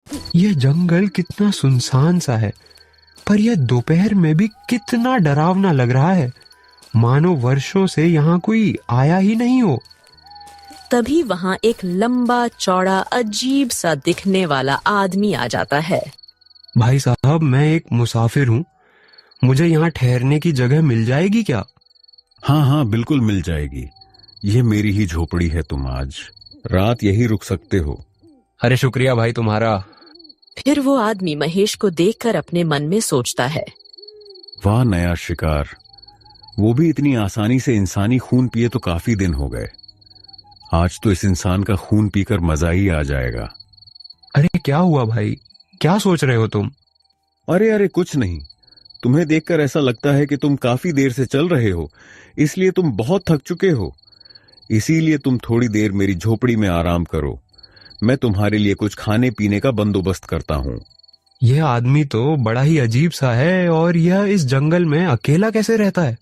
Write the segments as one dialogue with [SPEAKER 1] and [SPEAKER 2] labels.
[SPEAKER 1] यह जंगल कितना सुनसान सा है, पर यह दोपहर में भी कितना डरावना लग रहा है, मानो वर्षों से यहाँ कोई आया ही नहीं हो।
[SPEAKER 2] तभी वहां एक लंबा चौड़ा अजीब सा दिखने वाला आदमी आ जाता है।
[SPEAKER 1] भाई साहब, मैं एक मुसाफिर हूँ, मुझे यहाँ ठहरने की जगह मिल जाएगी क्या?
[SPEAKER 3] हाँ हाँ, बिल्कुल मिल जाएगी। ये मेरी ही झोपड़ी है, तुम आज रात यही रुक सकते हो।
[SPEAKER 1] अरे शुक्रिया भाई तुम्हारा।
[SPEAKER 2] फिर वो आदमी महेश को देखकर अपने मन में सोचता है,
[SPEAKER 3] वाह नया शिकार, वो भी इतनी आसानी से इंसानी खून पिए तो काफी दिन हो गए। आज तो इस इंसान का खून पीकर मजा ही आ जाएगा।
[SPEAKER 1] अरे क्या हुआ भाई, क्या सोच रहे हो तुम?
[SPEAKER 3] अरे अरे कुछ नहीं, तुम्हें देखकर ऐसा लगता है कि तुम काफी देर से चल रहे हो, इसलिए तुम बहुत थक चुके हो। इसीलिए तुम थोड़ी देर मेरी झोपड़ी में आराम करो, मैं तुम्हारे लिए कुछ खाने पीने का बंदोबस्त करता हूँ।
[SPEAKER 1] यह आदमी तो बड़ा ही अजीब सा है, और यह इस जंगल में अकेला कैसे रहता है?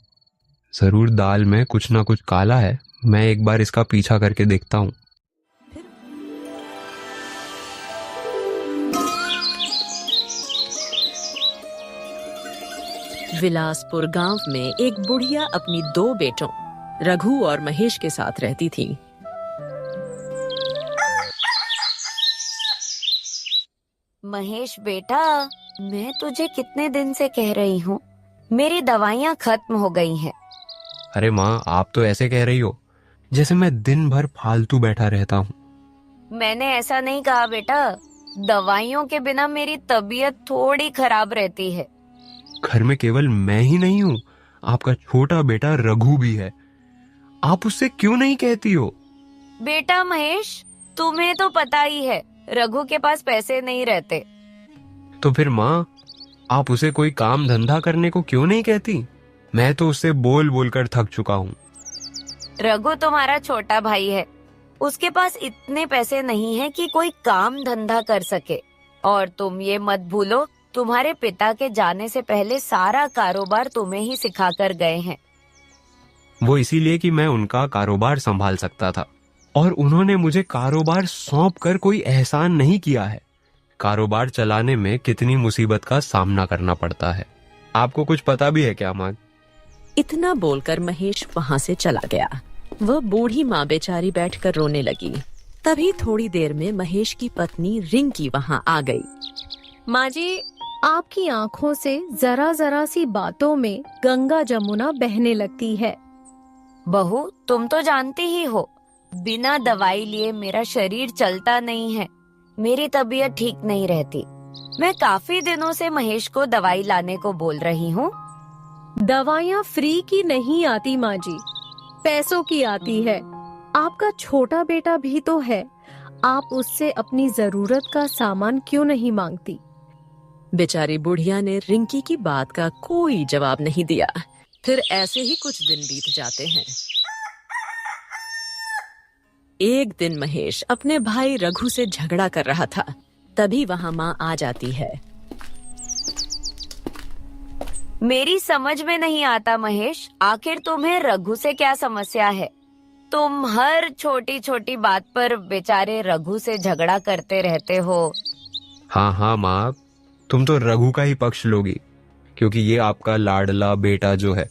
[SPEAKER 1] जरूर दाल में कुछ ना कुछ काला है, मैं एक बार इसका पीछा करके देखता हूँ।
[SPEAKER 2] विलासपुर गांव में एक बुढ़िया अपनी 2 बेटों रघु और महेश के साथ रहती थी।
[SPEAKER 4] महेश बेटा, मैं तुझे कितने दिन से कह रही हूँ, मेरी दवाइयाँ खत्म हो गई हैं।
[SPEAKER 1] अरे माँ, आप तो ऐसे कह रही हो जैसे मैं दिन भर फालतू बैठा रहता हूँ।
[SPEAKER 4] मैंने ऐसा नहीं कहा बेटा, दवाइयों के बिना मेरी तबीयत थोड़ी खराब रहती है।
[SPEAKER 1] घर में केवल मैं ही नहीं हूँ, आपका छोटा बेटा रघु भी है, आप उससे क्यों नहीं कहती हो?
[SPEAKER 4] बेटा महेश, तुम्हें तो पता ही है रघु के पास पैसे नहीं रहते।
[SPEAKER 1] तो फिर माँ, आप उसे कोई काम धंधा करने को क्यों नहीं कहती? मैं तो उससे बोल बोल कर थक चुका हूँ।
[SPEAKER 4] रघु तुम्हारा छोटा भाई है, उसके पास इतने पैसे नहीं है कि कोई काम धंधा कर सके। और तुम ये मत भूलो, तुम्हारे पिता के जाने से पहले सारा कारोबार तुम्हें ही सिखाकर गए हैं।
[SPEAKER 1] वो इसीलिए कि मैं उनका कारोबार संभाल सकता था, और उन्होंने मुझे कारोबार सौंप कर कोई एहसान नहीं किया है। कारोबार चलाने में कितनी मुसीबत का सामना करना पड़ता है, आपको कुछ पता भी है क्या माँ?
[SPEAKER 2] इतना बोलकर महेश वहां से चला गया। वह बूढ़ी माँ बेचारी बैठकर रोने लगी। तभी थोड़ी देर में महेश की पत्नी रिंकी वहां आ गई।
[SPEAKER 5] माँ जी, आपकी आंखों से जरा जरा सी बातों में गंगा जमुना बहने लगती है।
[SPEAKER 4] बहू, तुम तो जानती ही हो, बिना दवाई लिए मेरा शरीर चलता नहीं है, मेरी तबीयत ठीक नहीं रहती। मैं काफी दिनों से महेश को दवाई लाने को बोल रही हूँ।
[SPEAKER 5] दवाइयाँ फ्री की नहीं आती माँ जी, पैसों की आती है। आपका छोटा बेटा भी तो है, आप उससे अपनी जरूरत का सामान क्यों नहीं मांगती?
[SPEAKER 2] बेचारी बुढ़िया ने रिंकी की बात का कोई जवाब नहीं दिया। फिर ऐसे ही कुछ दिन बीत जाते हैं। एक दिन महेश अपने भाई रघु से झगड़ा कर रहा था। तभी वहां माँ आ जाती है।
[SPEAKER 4] मेरी समझ में नहीं आता महेश, आखिर तुम्हें रघु से क्या समस्या है? तुम हर छोटी छोटी बात पर बेचारे रघु से झगड़ा करते रहते हो।
[SPEAKER 1] हाँ हाँ माँ, तुम तो रघु का ही पक्ष लोगी, क्योंकि ये आपका लाडला बेटा जो है।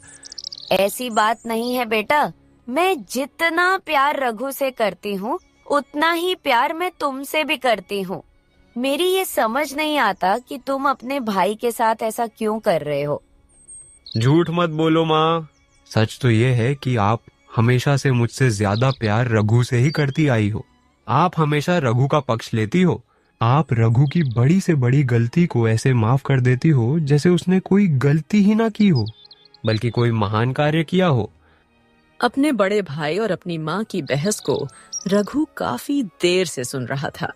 [SPEAKER 4] ऐसी बात नहीं है बेटा, मैं जितना प्यार रघु से करती हूँ उतना ही प्यार मैं तुमसे भी करती हूँ। मेरी ये समझ नहीं आता कि तुम अपने भाई के साथ ऐसा क्यों कर रहे हो।
[SPEAKER 1] झूठ मत बोलो माँ, सच तो ये है कि आप हमेशा से मुझसे ज्यादा प्यार रघु से ही करती आई हो। आप हमेशा रघु का पक्ष लेती हो। आप रघु की बड़ी से बड़ी गलती को ऐसे माफ कर देती हो जैसे उसने कोई गलती ही ना की हो, बल्कि कोई महान कार्य किया हो।
[SPEAKER 2] अपने बड़े भाई और अपनी माँ की बहस को रघु काफी देर से सुन रहा था,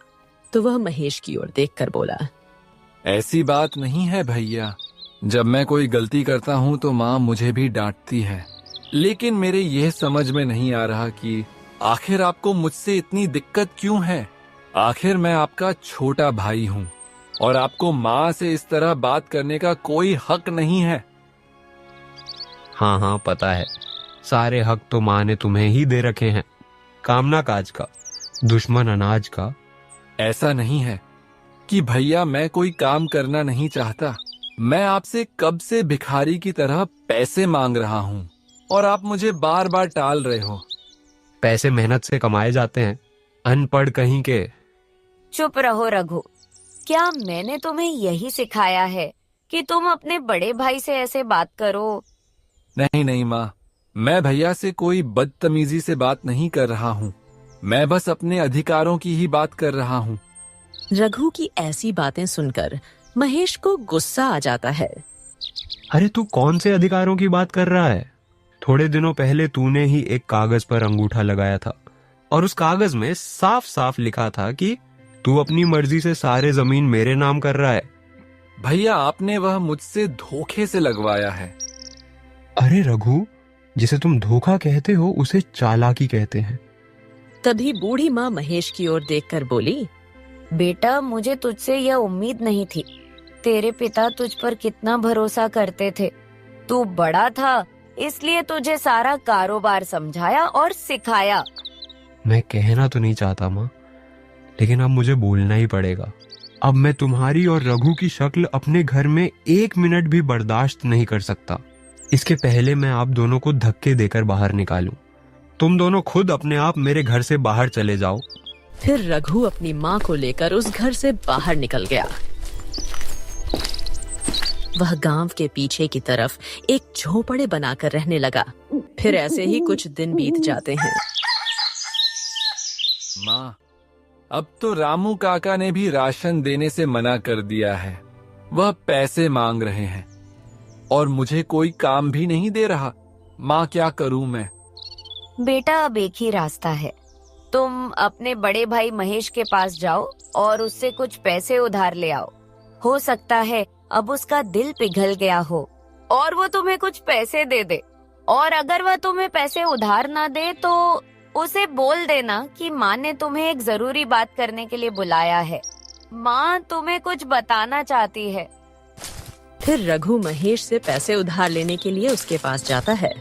[SPEAKER 2] तो वह महेश की ओर देखकर बोला,
[SPEAKER 6] ऐसी बात नहीं है भैया, जब मैं कोई गलती करता हूँ तो माँ मुझे भी डांटती है। लेकिन मेरे यह समझ में नहीं आ रहा कि आखिर आपको मुझसे इतनी दिक्कत क्यों है। आखिर मैं आपका छोटा भाई हूँ और आपको माँ से इस तरह बात करने का कोई हक नहीं है।
[SPEAKER 1] हाँ हाँ पता है, सारे हक तो माँ ने तुम्हें ही दे रखे हैं, कामना काज का, दुश्मन अनाज का।
[SPEAKER 6] ऐसा नहीं है, कि भैया मैं कोई काम करना नहीं चाहता। मैं आपसे कब से भिखारी की तरह पैसे मांग रहा हूँ और आप मुझे बार बार टाल रहे हो।
[SPEAKER 1] पैसे मेहनत से कमाए जाते हैं, अनपढ़ कहीं के।
[SPEAKER 4] चुप रहो रघु। क्या मैंने तुम्हें यही सिखाया है कि तुम अपने बड़े भाई से ऐसे बात करो?
[SPEAKER 6] नहीं नहीं माँ, मैं भैया से कोई बदतमीजी से बात नहीं कर रहा हूँ। मैं बस अपने अधिकारों की ही बात कर रहा हूँ।
[SPEAKER 2] रघु की ऐसी बातें सुनकर महेश को गुस्सा आ जाता है।
[SPEAKER 1] अरे तू कौन से अधिकारों की बात कर रहा है? थोड़े दिनों पहले तूने ही एक कागज पर अंगूठा लगाया था और उस कागज में साफ साफ लिखा था कि तू अपनी मर्जी से सारे जमीन मेरे नाम कर रहा है।
[SPEAKER 6] भैया आपने वह मुझसे धोखे से लगवाया है।
[SPEAKER 1] अरे रघु, जिसे तुम धोखा कहते हो उसे चालाकी कहते हैं।
[SPEAKER 2] तभी बूढ़ी माँ महेश की ओर देखकर बोली,
[SPEAKER 4] बेटा, मुझे तुझसे यह उम्मीद नहीं थी। तेरे पिता तुझ पर कितना भरोसा करते थे। तू बड़ा था, इसलिए तुझे सारा कारोबार समझाया और सिखाया।
[SPEAKER 1] मैं कहना तो नहीं चाहता माँ, लेकिन अब मुझे बोलना ही पड़ेगा। अब मैं तुम्हारी और रघु की शक्ल अपने घर में 1 मिनट भी बर्दाश्त नहीं कर सकता। इसके पहले मैं आप दोनों को धक्के देकर बाहर निकालूं। तुम दोनों खुद अपने आप मेरे घर से बाहर चले जाओ।
[SPEAKER 2] फिर रघु अपनी माँ को लेकर उस घर से बाहर निकल गया। वह गांव के पीछे की तरफ एक झोपड़े बनाकर रहने लगा। फिर ऐसे ही कुछ दिन बीत जाते हैं।
[SPEAKER 6] माँ, अब तो रामू काका ने भी राशन देने से मना कर दिया है। वह पैसे मांग रहे हैं और मुझे कोई काम भी नहीं दे रहा। माँ, क्या करूँ मैं?
[SPEAKER 4] बेटा, अब एक ही रास्ता है। तुम अपने बड़े भाई महेश के पास जाओ और उससे कुछ पैसे उधार ले आओ। हो सकता है अब उसका दिल पिघल गया हो और वो तुम्हें कुछ पैसे दे दे। और अगर वह तुम्हें पैसे उधार ना दे तो उसे बोल देना कि माँ ने तुम्हें एक जरूरी बात करने के लिए बुलाया है। माँ तुम्हें कुछ बताना चाहती है।
[SPEAKER 2] फिर रघु महेश से पैसे उधार लेने के लिए उसके पास जाता है।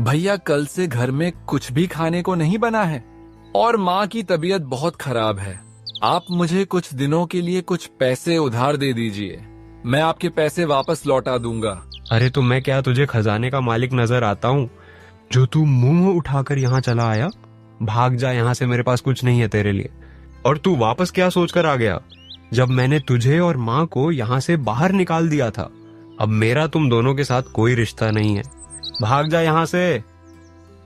[SPEAKER 6] भैया, कल से घर में कुछ भी खाने को नहीं बना है और माँ की तबीयत बहुत खराब है। आप मुझे कुछ दिनों के लिए कुछ पैसे उधार दे दीजिए। मैं आपके पैसे वापस लौटा दूंगा।
[SPEAKER 1] अरे तो मैं क्या तुझे खजाने का मालिक नजर आता हूँ जो तू मुंह उठाकर यहाँ चला आया? भाग जा यहाँ से, मेरे पास कुछ नहीं है तेरे लिए। और तू वापस क्या सोचकर आ गया जब मैंने तुझे और माँ को यहाँ से बाहर निकाल दिया था? अब मेरा तुम दोनों के साथ कोई रिश्ता नहीं है। भाग जा यहाँ से।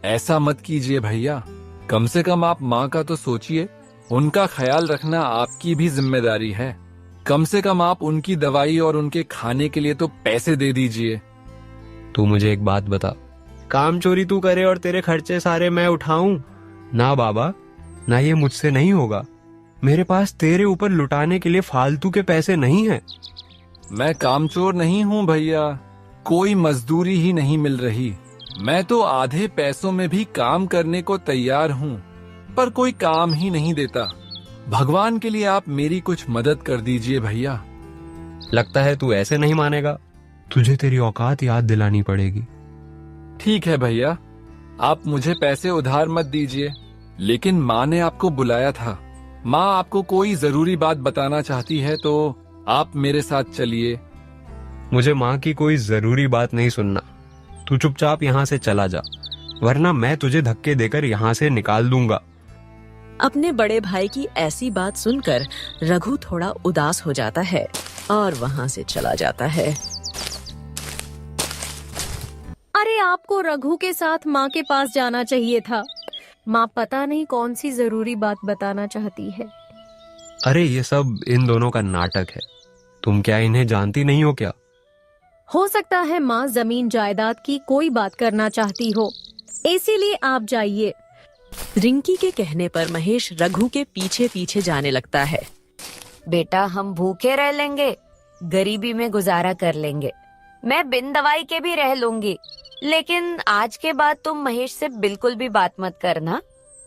[SPEAKER 6] ऐसा मत कीजिए भैया, कम से कम आप माँ का तो सोचिए। उनका ख्याल रखना आपकी भी जिम्मेदारी है। कम से कम आप उनकी दवाई और उनके खाने के लिए तो पैसे दे दीजिए।
[SPEAKER 1] तू मुझे एक बात बता, काम चोरी तू करे और तेरे खर्चे सारे मैं उठाऊं? ना बाबा, ना, ये मुझसे नहीं होगा। मेरे पास तेरे ऊपर लुटाने के लिए फालतू के पैसे नहीं है।
[SPEAKER 6] मैं कामचोर नहीं हूँ भैया, कोई मजदूरी ही नहीं मिल रही। मैं तो आधे पैसों में भी काम करने को तैयार हूँ, पर कोई काम ही नहीं देता। भगवान के लिए आप मेरी कुछ मदद कर दीजिए भैया।
[SPEAKER 1] लगता है तू ऐसे नहीं मानेगा। तुझे तेरी औकात याद दिलानी पड़ेगी।
[SPEAKER 6] ठीक है भैया, आप मुझे पैसे उधार मत दीजिए, लेकिन माँ ने आपको बुलाया था। माँ आपको कोई जरूरी बात बताना चाहती है, तो आप मेरे साथ चलिए।
[SPEAKER 1] मुझे माँ की कोई जरूरी बात नहीं सुनना। तू चुपचाप यहाँ से चला जा, वरना मैं तुझे धक्के देकर यहाँ से निकाल दूंगा।
[SPEAKER 2] अपने बड़े भाई की ऐसी बात सुनकर रघु थोड़ा उदास हो जाता है और वहाँ से चला जाता है।
[SPEAKER 5] अरे आपको रघु के साथ माँ के पास जाना चाहिए था। माँ पता नहीं कौन सी जरूरी बात बताना चाहती है।
[SPEAKER 1] अरे ये सब इन दोनों का नाटक है। तुम क्या इन्हें जानती नहीं हो क्या?
[SPEAKER 5] हो सकता है माँ जमीन जायदाद की कोई बात करना चाहती हो, इसीलिए आप जाइए।
[SPEAKER 2] रिंकी के कहने पर महेश रघु के पीछे पीछे जाने लगता है।
[SPEAKER 4] बेटा, हम भूखे रह लेंगे, गरीबी में गुजारा कर लेंगे। मैं बिन दवाई के भी रह लूंगी, लेकिन आज के बाद तुम महेश से बिल्कुल भी बात मत करना।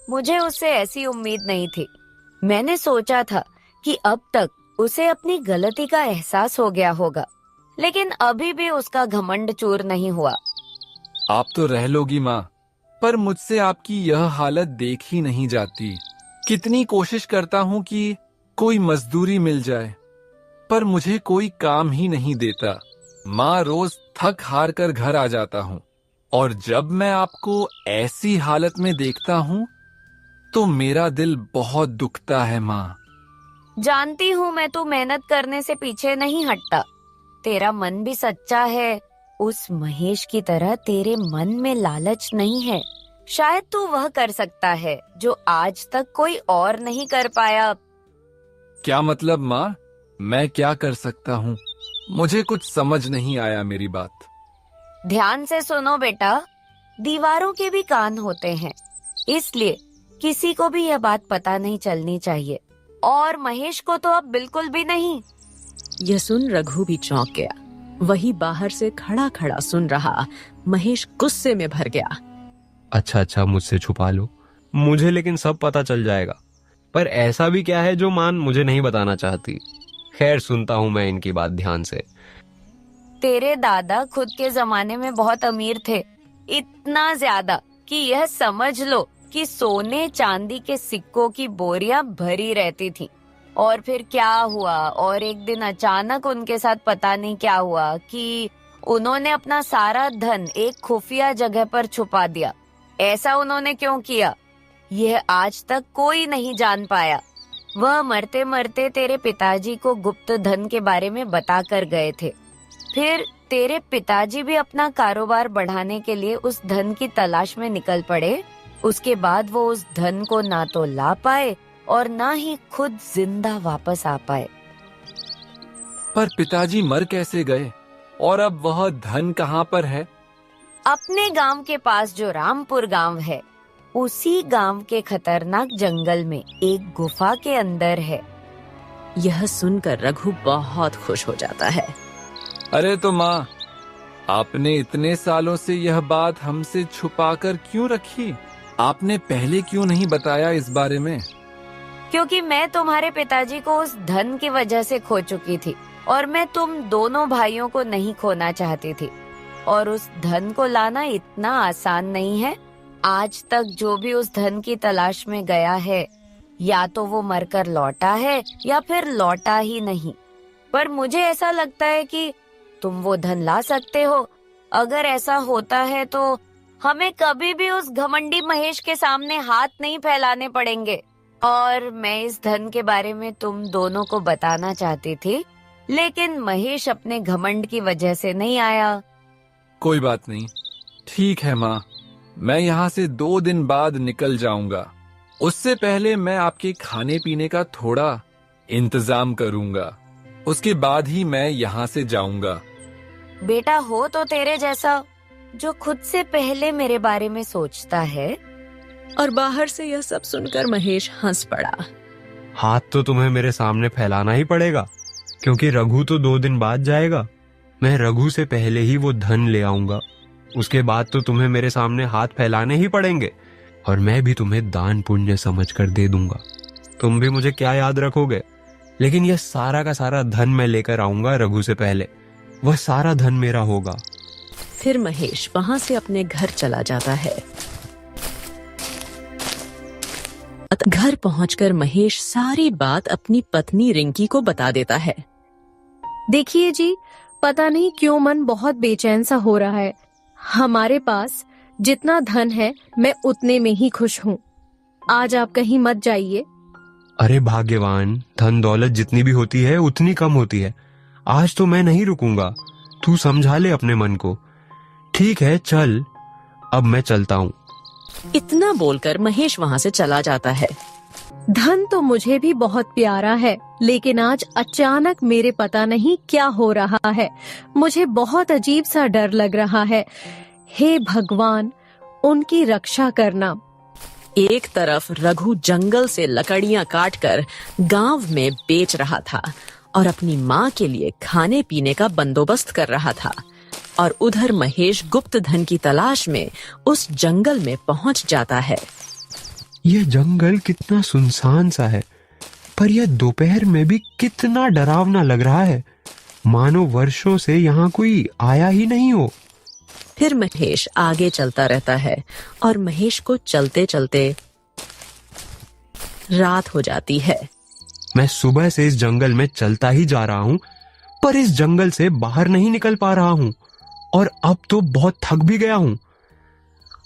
[SPEAKER 4] मुझे उससे ऐसी उम्मीद नहीं थी। मैंने सोचा था कि अब तक उसे अपनी गलती का एहसास हो गया होगा, लेकिन अभी भी उसका घमंड चूर नहीं हुआ।
[SPEAKER 6] आप तो रह लोगी माँ, पर मुझसे आपकी यह हालत देखी नहीं जाती। कितनी कोशिश करता हूँ कि कोई मजदूरी मिल जाए, पर मुझे कोई काम ही नहीं देता। माँ, रोज थक हार कर घर आ जाता हूँ, और जब मैं आपको ऐसी हालत में देखता हूँ तो मेरा दिल बहुत दुखता है माँ।
[SPEAKER 4] जानती हूँ मैं, तू मेहनत करने से पीछे नहीं हटता। तेरा मन भी सच्चा है। उस महेश की तरह तेरे मन में लालच नहीं है। शायद तू वह कर सकता है जो आज तक कोई और नहीं कर पाया।
[SPEAKER 6] क्या मतलब माँ? मैं क्या कर सकता हूँ? मुझे कुछ समझ नहीं आया मेरी बात।
[SPEAKER 4] ध्यान से सुनो बेटा, दीवारों के भी कान होते हैं, इसलिए किसी को भी यह बात पता नहीं चलनी चाहिए, और महेश को तो अब बिल्कुल भी नहीं।
[SPEAKER 2] यह सुन रघु भी चौंक गया। वही बाहर से खड़ा खड़ा सुन रहा महेश गुस्से में भर गया।
[SPEAKER 1] अच्छा, मुझसे छुपा लो, मुझे लेकिन सब पता चल जाएगा। पर ऐसा भी क्या है जो मान मुझे नहीं बताना चाहती? खैर, सुनता हूँ मैं इनकी बात ध्यान से।
[SPEAKER 4] तेरे दादा खुद के जमाने में बहुत अमीर थे, इतना ज्यादा कि यह समझ लो कि सोने चांदी के सिक्कों की बोरियां भरी रहती थी। और फिर क्या हुआ, और एक दिन अचानक उनके साथ पता नहीं क्या हुआ कि उन्होंने अपना सारा धन एक खुफिया जगह पर छुपा दिया। ऐसा उन्होंने क्यों किया, यह आज तक कोई नहीं जान पाया। वह मरते मरते तेरे पिताजी को गुप्त धन के बारे में बता कर गए थे। फिर तेरे पिताजी भी अपना कारोबार बढ़ाने के लिए उस धन की तलाश में निकल पड़े। उसके बाद वो उस धन को ना तो ला पाए और ना ही खुद जिंदा वापस आ पाए।
[SPEAKER 6] पर पिताजी मर कैसे गए, और अब वह धन कहाँ पर है?
[SPEAKER 4] अपने गांव के पास जो रामपुर गांव है, उसी गांव के खतरनाक जंगल में एक गुफा के अंदर है।
[SPEAKER 2] यह सुनकर रघु बहुत खुश हो जाता है।
[SPEAKER 6] अरे तो माँ, आपने इतने सालों से यह बात हमसे छुपाकर क्यों रखी? आपने पहले क्यों नहीं बताया इस बारे में?
[SPEAKER 4] क्योंकि मैं तुम्हारे पिताजी को उस धन की वजह से खो चुकी थी, और मैं तुम दोनों भाइयों को नहीं खोना चाहती थी। और उस धन को लाना इतना आसान नहीं है। आज तक जो भी उस धन की तलाश में गया है, या तो वो मरकर लौटा है या फिर लौटा ही नहीं। पर मुझे ऐसा लगता है कि तुम वो धन ला सकते हो। अगर ऐसा होता है तो हमें कभी भी उस घमंडी महेश के सामने हाथ नहीं फैलाने पड़ेंगे। और मैं इस धन के बारे में तुम दोनों को बताना चाहती थी, लेकिन महेश अपने घमंड की वजह से नहीं आया।
[SPEAKER 6] कोई बात नहीं, ठीक है माँ, मैं यहाँ से 2 दिन बाद निकल जाऊंगा। उससे पहले मैं आपके खाने पीने का थोड़ा इंतजाम करूंगा। उसके बाद ही मैं यहाँ से जाऊंगा।
[SPEAKER 4] बेटा हो तो तेरे जैसा, जो खुद से पहले मेरे बारे में सोचता है।
[SPEAKER 2] और बाहर से यह सब सुनकर महेश हंस पड़ा।
[SPEAKER 1] हाथ तो तुम्हें मेरे सामने फैलाना ही पड़ेगा, क्योंकि रघु तो 2 दिन बाद जाएगा। मैं रघु से पहले ही वो धन ले आऊंगा। उसके बाद तो तुम्हें मेरे सामने हाथ फैलाने ही पड़ेंगे, और मैं भी तुम्हें दान पुण्य समझकर दे दूंगा। तुम भी मुझे क्या याद रखोगे? लेकिन यह सारा का सारा धन मैं लेकर आऊंगा रघु से पहले। वह सारा धन मेरा होगा।
[SPEAKER 2] फिर महेश वहां से अपने घर चला जाता है। घर पहुंचकर महेश सारी बात अपनी पत्नी रिंकी को बता देता है।
[SPEAKER 5] देखिए जी, पता नहीं क्यों मन बहुत बेचैन सा हो रहा है। हमारे पास जितना धन है, मैं उतने में ही खुश हूँ। आज आप कहीं मत जाइए।
[SPEAKER 1] अरे भाग्यवान, धन दौलत जितनी भी होती है उतनी कम होती है। आज तो मैं नहीं रुकूंगा। तू समझा ले अपने मन को। ठीक है, चल, अब मैं चलता हूँ।
[SPEAKER 2] इतना बोलकर महेश वहां से चला जाता है।
[SPEAKER 5] धन तो मुझे भी बहुत प्यारा है, लेकिन आज अचानक मेरे पता नहीं क्या हो रहा है। मुझे बहुत अजीब सा डर लग रहा है। हे भगवान, उनकी रक्षा करना।
[SPEAKER 2] एक तरफ रघु जंगल से लकड़ियां काटकर गांव में बेच रहा था और अपनी माँ के लिए खाने पीने का बंदोबस्त कर रहा था, और उधर महेश गुप्त धन की तलाश में उस जंगल में पहुंच जाता है।
[SPEAKER 1] यह जंगल कितना सुनसान सा है, पर यह दोपहर में भी कितना डरावना लग रहा है, मानो वर्षों से यहाँ कोई आया ही नहीं हो।
[SPEAKER 2] फिर महेश आगे चलता रहता है और महेश को चलते चलते रात हो जाती है।
[SPEAKER 1] मैं सुबह से इस जंगल में चलता ही जा रहा हूं, पर इस जंगल से बाहर नहीं निकल पा रहा हूं और अब तो बहुत थक भी गया हूं।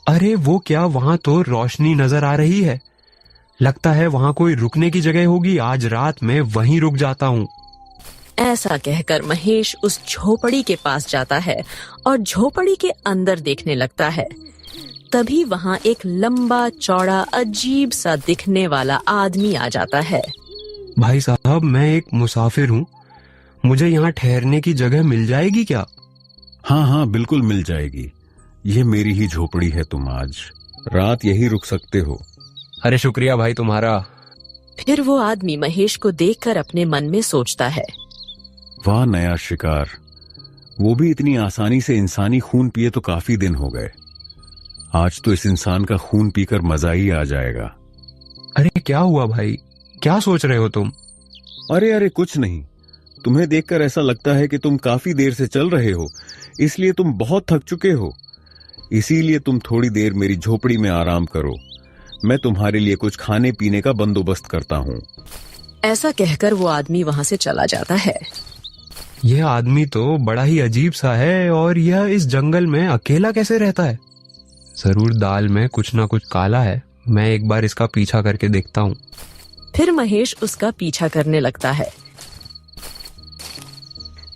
[SPEAKER 1] अरे वो क्या, वहां तो रोशनी नजर आ रही है। लगता है वहां कोई रुकने की जगह होगी। आज रात में वहीं रुक जाता हूं।
[SPEAKER 2] ऐसा कहकर महेश उस झोपड़ी के पास जाता है और झोपड़ी के अंदर देखने लगता है। तभी वहां एक लंबा चौड़ा अजीब सा दिखने वाला आदमी आ जाता है।
[SPEAKER 1] भाई साहब, मैं एक मुसाफिर हूं, मुझे यहाँ ठहरने की जगह मिल जाएगी क्या?
[SPEAKER 3] हाँ हाँ, बिल्कुल मिल जाएगी। ये मेरी ही झोपड़ी है, तुम आज रात यही रुक सकते हो।
[SPEAKER 1] अरे शुक्रिया भाई तुम्हारा।
[SPEAKER 2] फिर वो आदमी महेश को देखकर अपने मन में सोचता है,
[SPEAKER 3] वाह नया शिकार, वो भी इतनी आसानी से इंसानी खून पिए तो काफी दिन हो गए। आज तो इस इंसान का खून पीकर मजा ही आ जाएगा।
[SPEAKER 1] अरे क्या हुआ भाई, क्या सोच रहे हो तुम?
[SPEAKER 3] अरे अरे कुछ नहीं, तुम्हें देखकर ऐसा लगता है कि तुम काफी देर से चल रहे हो, इसलिए तुम बहुत थक चुके हो। इसीलिए तुम थोड़ी देर मेरी झोपड़ी में आराम करो, मैं तुम्हारे लिए कुछ खाने पीने का बंदोबस्त करता हूँ।
[SPEAKER 2] ऐसा कहकर वो आदमी वहां से चला जाता है।
[SPEAKER 1] यह आदमी तो बड़ा ही अजीब सा है और यह इस जंगल में अकेला कैसे रहता है? जरूर दाल में कुछ ना कुछ काला है। मैं एक बार इसका पीछा करके देखता हूँ।
[SPEAKER 2] फिर महेश उसका पीछा करने लगता है।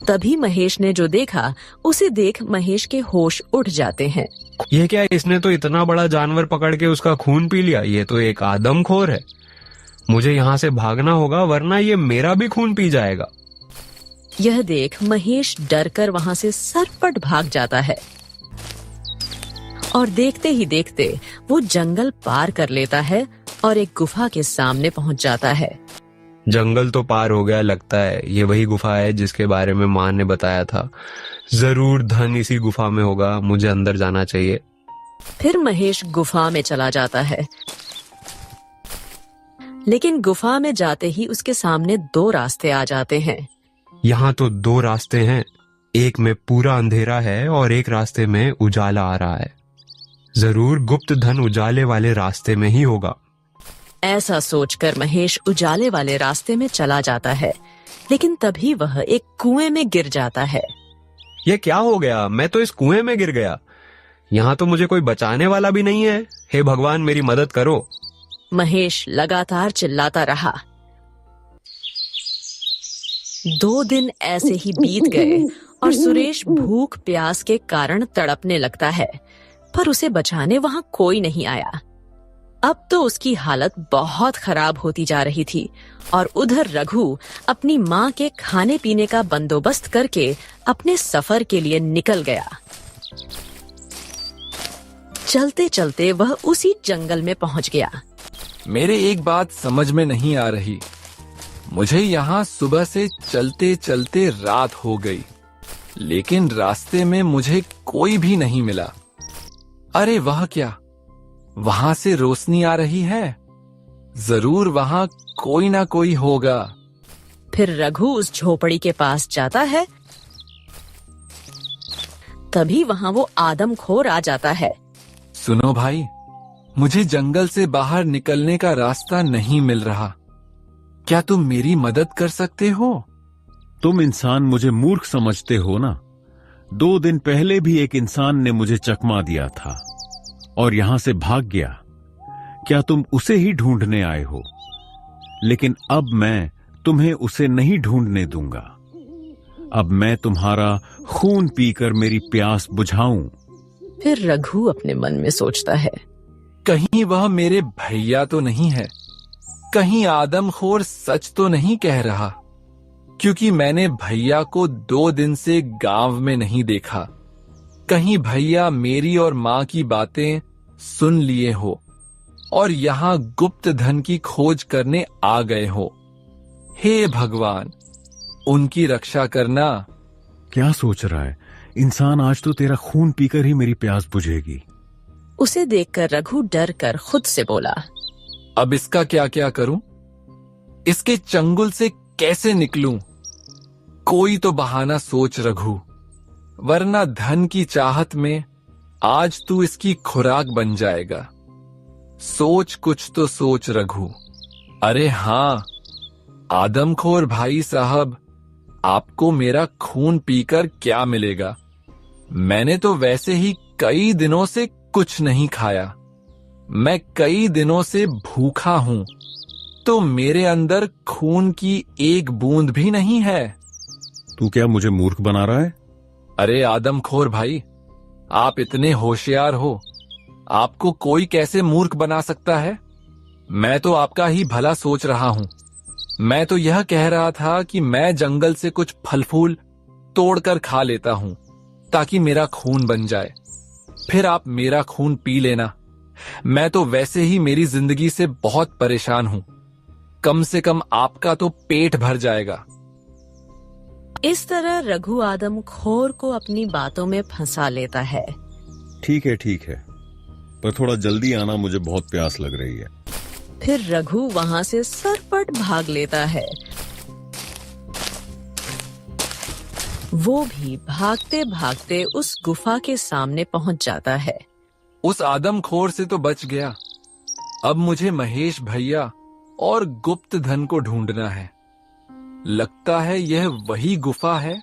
[SPEAKER 2] तभी महेश ने जो देखा उसे देख महेश के होश उड़ जाते हैं।
[SPEAKER 1] ये क्या, इसने तो इतना बड़ा जानवर पकड़ के उसका खून पी लिया। ये तो एक आदमखोर है। मुझे यहाँ से भागना होगा वरना ये मेरा भी खून पी जाएगा।
[SPEAKER 2] यह देख महेश डर कर वहां से सरपट भाग जाता है और देखते ही देखते वो जंगल पार कर लेता है और एक गुफा के सामने पहुंच जाता है।
[SPEAKER 1] जंगल तो पार हो गया, लगता है ये वही गुफा है जिसके बारे में माँ ने बताया था। जरूर धन इसी गुफा में होगा, मुझे अंदर जाना चाहिए।
[SPEAKER 2] फिर महेश गुफा में चला जाता है, लेकिन गुफा में जाते ही उसके सामने दो रास्ते आ जाते हैं।
[SPEAKER 1] यहाँ तो दो रास्ते हैं, एक में पूरा अंधेरा है और एक रास्ते में उजाला आ रहा है। जरूर गुप्त धन उजाले वाले रास्ते में ही होगा।
[SPEAKER 2] ऐसा सोचकर महेश उजाले वाले रास्ते में चला जाता है, लेकिन तभी वह एक कुएं में गिर जाता है।
[SPEAKER 1] ये क्या हो गया, मैं तो इस कुएं में गिर गया। यहाँ तो मुझे कोई बचाने वाला भी नहीं है। हे भगवान, मेरी मदद करो।
[SPEAKER 2] महेश लगातार चिल्लाता रहा। 2 दिन ऐसे ही बीत गए और सुरेश भूख प्यास के कारण तड़पने लगता है, पर उसे बचाने वहां कोई नहीं आया। अब तो उसकी हालत बहुत खराब होती जा रही थी और उधर रघु अपनी माँ के खाने पीने का बंदोबस्त करके अपने सफर के लिए निकल गया। चलते चलते वह उसी जंगल में पहुंच गया।
[SPEAKER 6] मेरे एक बात समझ में नहीं आ रही। मुझे यहाँ सुबह से चलते चलते रात हो गई, लेकिन रास्ते में मुझे कोई भी नहीं मिला। अरे वह क्या, वहां से रोशनी आ रही है। जरूर वहां कोई ना कोई होगा।
[SPEAKER 2] फिर रघु उस झोपड़ी के पास जाता है। तभी वहां वो आदमखोर आ जाता है।
[SPEAKER 6] सुनो भाई, मुझे जंगल से बाहर निकलने का रास्ता नहीं मिल रहा। क्या तुम मेरी मदद कर सकते हो?
[SPEAKER 3] तुम इंसान मुझे मूर्ख समझते हो ना। 2 दिन पहले भी एक इंसान ने मुझे चकमा दिया था और यहां से भाग गया। क्या तुम उसे ही ढूंढने आए हो? लेकिन अब मैं तुम्हें उसे नहीं ढूंढने दूंगा। अब मैं तुम्हारा खून पीकर मेरी प्यास बुझाऊं।
[SPEAKER 2] फिर रघु अपने मन में सोचता है,
[SPEAKER 6] कहीं वह मेरे भैया तो नहीं है? कहीं आदमखोर सच तो नहीं कह रहा? क्योंकि मैंने भैया को 2 दिन से गांव में नहीं देखा। कहीं भैया मेरी और माँ की बातें सुन लिए हो और यहाँ गुप्त धन की खोज करने आ गए हो। हे भगवान, उनकी रक्षा करना।
[SPEAKER 3] क्या सोच रहा है इंसान? आज तो तेरा खून पीकर ही मेरी प्यास बुझेगी।
[SPEAKER 2] उसे देखकर रघु डर कर खुद से बोला,
[SPEAKER 6] अब इसका क्या क्या करूं? इसके चंगुल से कैसे निकलूं? कोई तो बहाना सोच रघु, वरना धन की चाहत में आज तू इसकी खुराक बन जाएगा। सोच कुछ तो सोच रघु। अरे हाँ आदमखोर भाई साहब, आपको मेरा खून पीकर क्या मिलेगा? मैंने तो वैसे ही कई दिनों से कुछ नहीं खाया। मैं कई दिनों से भूखा हूं, तो मेरे अंदर खून की एक बूंद भी नहीं है।
[SPEAKER 3] तू क्या मुझे मूर्ख बना रहा है?
[SPEAKER 6] अरे आदमखोर भाई, आप इतने होशियार हो, आपको कोई कैसे मूर्ख बना सकता है? मैं तो आपका ही भला सोच रहा हूं। मैं तो यह कह रहा था कि मैं जंगल से कुछ फल फूल तोड़कर खा लेता हूं ताकि मेरा खून बन जाए, फिर आप मेरा खून पी लेना। मैं तो वैसे ही मेरी जिंदगी से बहुत परेशान हूं, कम से कम आपका तो पेट भर जाएगा।
[SPEAKER 2] इस तरह रघु आदमखोर को अपनी बातों में फंसा लेता है।
[SPEAKER 3] ठीक है, पर थोड़ा जल्दी आना, मुझे बहुत प्यास लग रही है।
[SPEAKER 2] फिर रघु वहां से सरपट भाग लेता है। वो भी भागते भागते उस गुफा के सामने पहुंच जाता है।
[SPEAKER 6] उस आदमखोर से तो बच गया। अब मुझे महेश भैया और गुप्त धन को ढूंढना है। लगता है यह वही गुफा है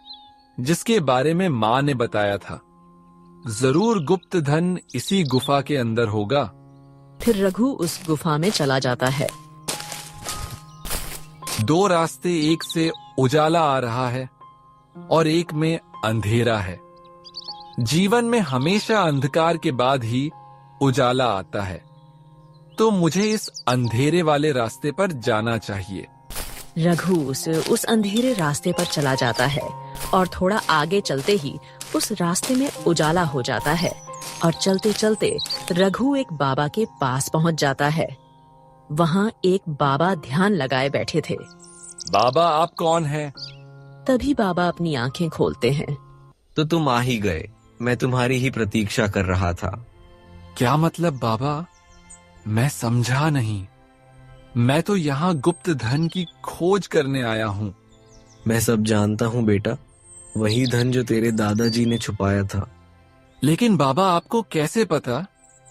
[SPEAKER 6] जिसके बारे में माँ ने बताया था। जरूर गुप्त धन इसी गुफा के अंदर होगा।
[SPEAKER 2] फिर रघु उस गुफा में चला जाता है।
[SPEAKER 6] दो रास्ते, एक से उजाला आ रहा है और एक में अंधेरा है। जीवन में हमेशा अंधकार के बाद ही उजाला आता है, तो मुझे इस अंधेरे वाले रास्ते पर जाना चाहिए।
[SPEAKER 2] रघु उस अंधेरे रास्ते पर चला जाता है और थोड़ा आगे चलते ही उस रास्ते में उजाला हो जाता है और चलते चलते रघु एक बाबा के पास पहुंच जाता है। वहां एक बाबा ध्यान लगाए बैठे थे।
[SPEAKER 6] बाबा आप कौन हैं?
[SPEAKER 2] तभी बाबा अपनी आंखें खोलते हैं।
[SPEAKER 1] तो तुम आ ही गए, मैं तुम्हारी ही प्रतीक्षा कर रहा था।
[SPEAKER 6] क्या मतलब बाबा? मैं समझा नहीं। मैं तो यहाँ गुप्त धन की खोज करने आया हूँ।
[SPEAKER 1] मैं सब जानता हूँ बेटा, वही धन जो तेरे दादाजी ने छुपाया था।
[SPEAKER 6] लेकिन बाबा आपको कैसे पता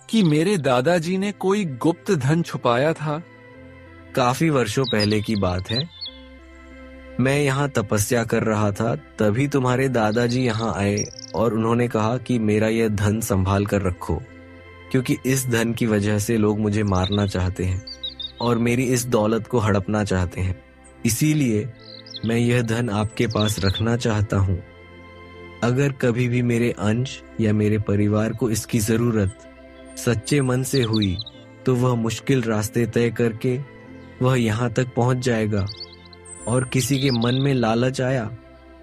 [SPEAKER 6] कि मेरे दादाजी ने कोई गुप्त धन छुपाया था?
[SPEAKER 1] काफी वर्षों पहले की बात है। मैं यहाँ तपस्या कर रहा था, तभी तुम्हारे दादाजी यहाँ आए और उन्होंने कहा कि मेरा यह धन संभाल कर रखो, क्योंकि इस धन की वजह से लोग मुझे मारना चाहते हैं और मेरी इस दौलत को हड़पना चाहते हैं। इसीलिए मैं यह धन आपके पास रखना चाहता हूँ। अगर कभी भी मेरे अंश या मेरे परिवार को इसकी जरूरत सच्चे मन से हुई, तो वह मुश्किल रास्ते तय करके वह यहाँ तक पहुँच जाएगा, और किसी के मन में लालच आया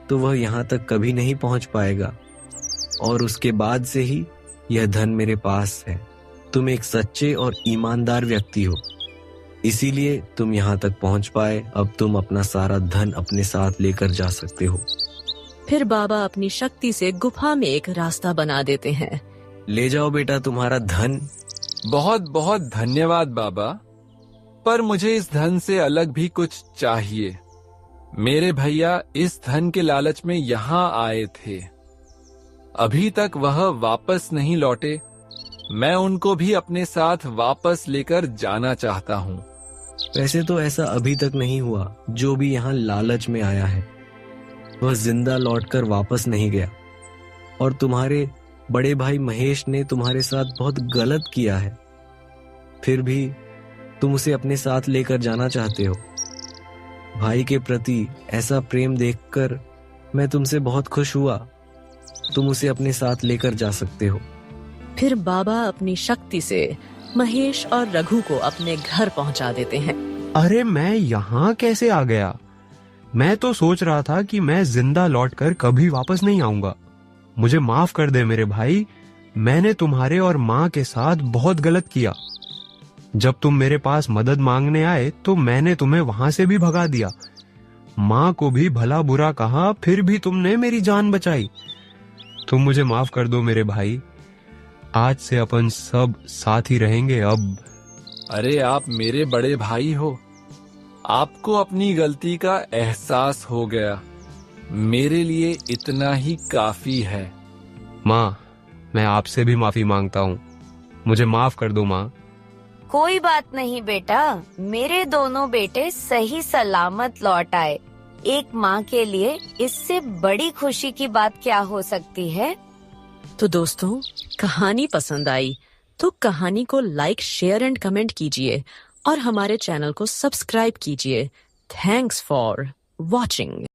[SPEAKER 1] तो वह यहाँ तक कभी नहीं पहुँच पाएगा, और उसके बाद से ही यह धन मेरे पास है। तुम एक सच्चे और ईमानदार व्यक्ति हो, इसीलिए तुम यहाँ तक पहुँच पाए। अब तुम अपना सारा धन अपने साथ लेकर जा सकते हो।
[SPEAKER 2] फिर बाबा अपनी शक्ति से गुफा में एक रास्ता बना देते हैं।
[SPEAKER 1] ले जाओ बेटा तुम्हारा धन।
[SPEAKER 6] बहुत बहुत धन्यवाद बाबा, पर मुझे इस धन से अलग भी कुछ चाहिए। मेरे भैया इस धन के लालच में यहाँ आए थे, अभी तक वह वापस नहीं लौटे। मैं उनको भी अपने साथ वापस लेकर जाना चाहता हूँ।
[SPEAKER 1] वैसे तो ऐसा अभी तक नहीं हुआ। जो भी यहाँ लालच में आया है वह जिंदा लौटकर वापस नहीं गया, और तुम्हारे बड़े भाई महेश ने तुम्हारे साथ बहुत गलत किया है, फिर भी तुम उसे अपने साथ लेकर जाना चाहते हो। भाई के प्रति ऐसा प्रेम देखकर मैं तुमसे बहुत खुश हुआ। तुम उसे अपने साथ लेकर जा सकते हो।
[SPEAKER 2] फिर बाबा अपनी शक्ति से महेश और रघु को अपने घर पहुंचा देते हैं।
[SPEAKER 1] अरे मैं यहाँ कैसे आ गया? मैं तो सोच रहा था कि मैं जिंदा लौटकर कभी वापस नहीं आऊंगा। मुझे माफ कर दे मेरे भाई, मैंने तुम्हारे और माँ के साथ बहुत गलत किया। जब तुम मेरे पास मदद मांगने आए तो मैंने तुम्हें वहां से भी भगा दिया। माँ को भी भला बुरा कहा, फिर भी तुमने मेरी जान बचाई। तुम मुझे माफ कर दो मेरे भाई। आज से अपन सब साथ ही रहेंगे अब।
[SPEAKER 6] अरे आप मेरे बड़े भाई हो, आपको अपनी गलती का एहसास हो गया। मेरे लिए इतना ही काफी है।
[SPEAKER 1] माँ, मैं आपसे भी माफी मांगता हूँ। मुझे माफ कर दो माँ।
[SPEAKER 4] कोई बात नहीं बेटा, मेरे दोनों बेटे सही सलामत लौट आए। एक माँ के लिए इससे बड़ी खुशी की बात क्या हो सकती है।
[SPEAKER 2] तो दोस्तों, कहानी पसंद आई तो कहानी को लाइक, शेयर एंड कमेंट कीजिए और हमारे चैनल को सब्सक्राइब कीजिए। Thanks for watching.